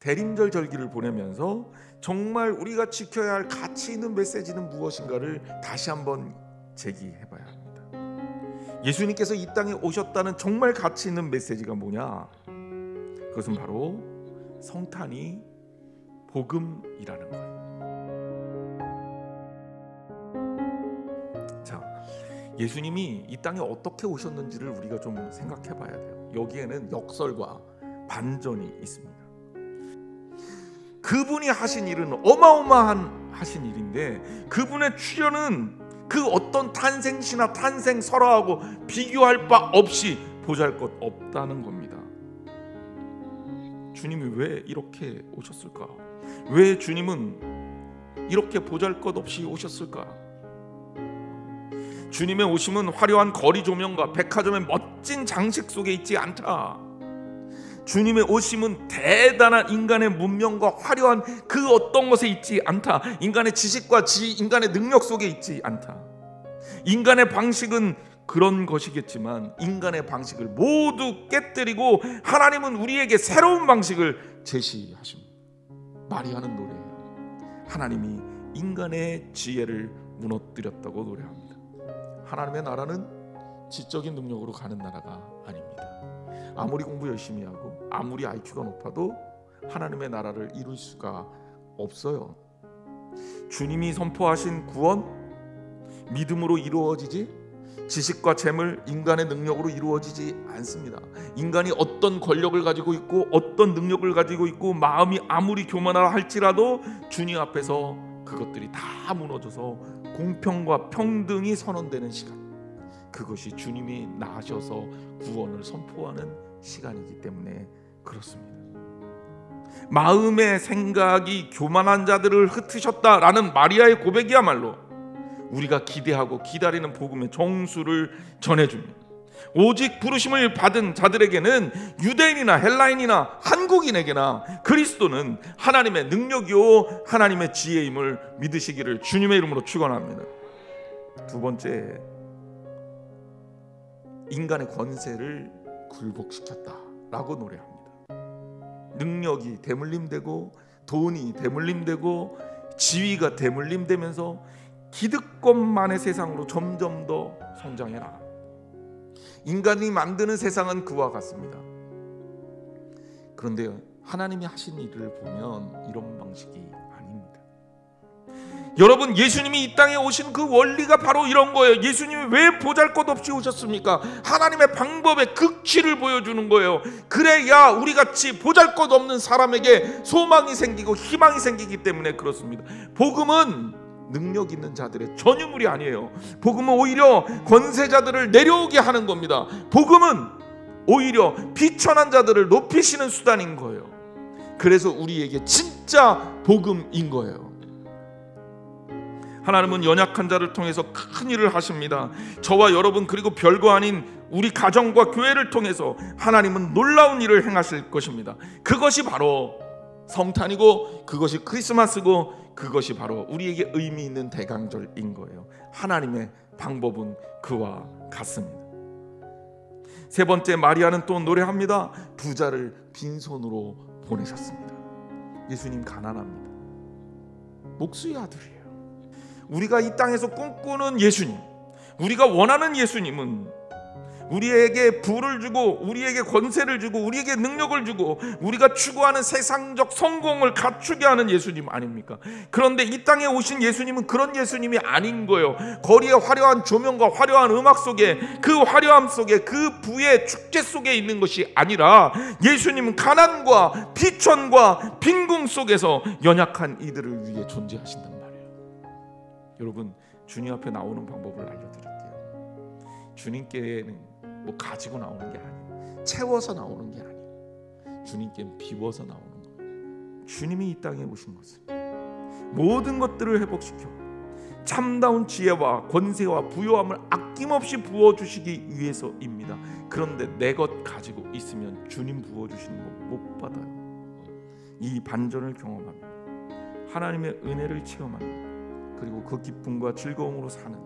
대림절 절기를 보내면서 정말 우리가 지켜야 할 가치 있는 메시지는 무엇인가를 다시 한번 제기해 봐야 합니다. 예수님께서 이 땅에 오셨다는 정말 가치 있는 메시지가 뭐냐? 그것은 바로 성탄이 복음이라는 거예요. 자, 예수님이 이 땅에 어떻게 오셨는지를 우리가 좀 생각해 봐야 돼요. 여기에는 역설과 반전이 있습니다. 그분이 하신 일은 어마어마한 하신 일인데 그분의 출현은 그 어떤 탄생시나 탄생 설화하고 비교할 바 없이 보잘것없다는 겁니다. 주님이 왜 이렇게 오셨을까? 왜 주님은 이렇게 보잘것없이 오셨을까? 주님의 오심은 화려한 거리 조명과 백화점의 멋진 장식 속에 있지 않다. 주님의 오심은 대단한 인간의 문명과 화려한 그 어떤 것에 있지 않다. 인간의 지식과 인간의 능력 속에 있지 않다. 인간의 방식은 그런 것이겠지만 인간의 방식을 모두 깨뜨리고 하나님은 우리에게 새로운 방식을 제시하십니다. 마리아는 노래해요. 하나님이 인간의 지혜를 무너뜨렸다고 노래합니다. 하나님의 나라는 지적인 능력으로 가는 나라가 아닙니다. 아무리 공부 열심히 하고 아무리 IQ가 높아도 하나님의 나라를 이룰 수가 없어요. 주님이 선포하신 구원 믿음으로 이루어지지 지식과 재물, 인간의 능력으로 이루어지지 않습니다. 인간이 어떤 권력을 가지고 있고 어떤 능력을 가지고 있고 마음이 아무리 교만하다 할지라도 주님 앞에서 그것들이 다 무너져서 공평과 평등이 선언되는 시간, 그것이 주님이 나셔서 구원을 선포하는 시간이기 때문에 그렇습니다. 마음의 생각이 교만한 자들을 흩으셨다라는 마리아의 고백이야말로 우리가 기대하고 기다리는 복음의 정수를 전해줍니다. 오직 부르심을 받은 자들에게는 유대인이나 헬라인이나 한국인에게나 그리스도는 하나님의 능력이요 하나님의 지혜임을 믿으시기를 주님의 이름으로 축원합니다. 두 번째, 인간의 권세를 굴복시켰다라고 노래합니다. 능력이 대물림되고 돈이 대물림되고 지위가 대물림되면서 기득권만의 세상으로 점점 더 성장해 나갑니다. 인간이 만드는 세상은 그와 같습니다. 그런데 하나님이 하신 일을 보면 이런 방식이 아닙니다. 여러분, 예수님이 이 땅에 오신 그 원리가 바로 이런 거예요. 예수님이 왜 보잘것없이 오셨습니까? 하나님의 방법의 극치를 보여주는 거예요. 그래야 우리같이 보잘것없는 사람에게 소망이 생기고 희망이 생기기 때문에 그렇습니다. 복음은 능력 있는 자들의 전유물이 아니에요. 복음은 오히려 권세자들을 내려오게 하는 겁니다. 복음은 오히려 비천한 자들을 높이시는 수단인 거예요. 그래서 우리에게 진짜 복음인 거예요. 하나님은 연약한 자를 통해서 큰 일을 하십니다. 저와 여러분 그리고 별거 아닌 우리 가정과 교회를 통해서 하나님은 놀라운 일을 행하실 것입니다. 그것이 바로 성탄이고 그것이 크리스마스고 그것이 바로 우리에게 의미 있는 대강절인 거예요. 하나님의 방법은 그와 같습니다. 세 번째, 마리아는 또 노래합니다. 부자를 빈손으로 보내셨습니다. 예수님 가난합니다. 목수의 아들이에요. 우리가 이 땅에서 꿈꾸는 예수님, 우리가 원하는 예수님은 우리에게 부를 주고 우리에게 권세를 주고 우리에게 능력을 주고 우리가 추구하는 세상적 성공을 갖추게 하는 예수님 아닙니까? 그런데 이 땅에 오신 예수님은 그런 예수님이 아닌 거예요. 거리의 화려한 조명과 화려한 음악 속에 그 화려함 속에 그 부의 축제 속에 있는 것이 아니라 예수님은 가난과 비천과 빈궁 속에서 연약한 이들을 위해 존재하신단 말이에요. 여러분, 주님 앞에 나오는 방법을 알려드릴게요. 주님께는 뭐 가지고 나오는 게 아니에요. 채워서 나오는 게 아니에요. 주님께는 비워서 나오는 거예요. 주님이 이 땅에 오신 것은 모든 것들을 회복시켜 참다운 지혜와 권세와 부요함을 아낌없이 부어주시기 위해서입니다. 그런데 내 것 가지고 있으면 주님 부어주시는 거 못 받아요. 이 반전을 경험하며 하나님의 은혜를 체험하며 그리고 그 기쁨과 즐거움으로 사는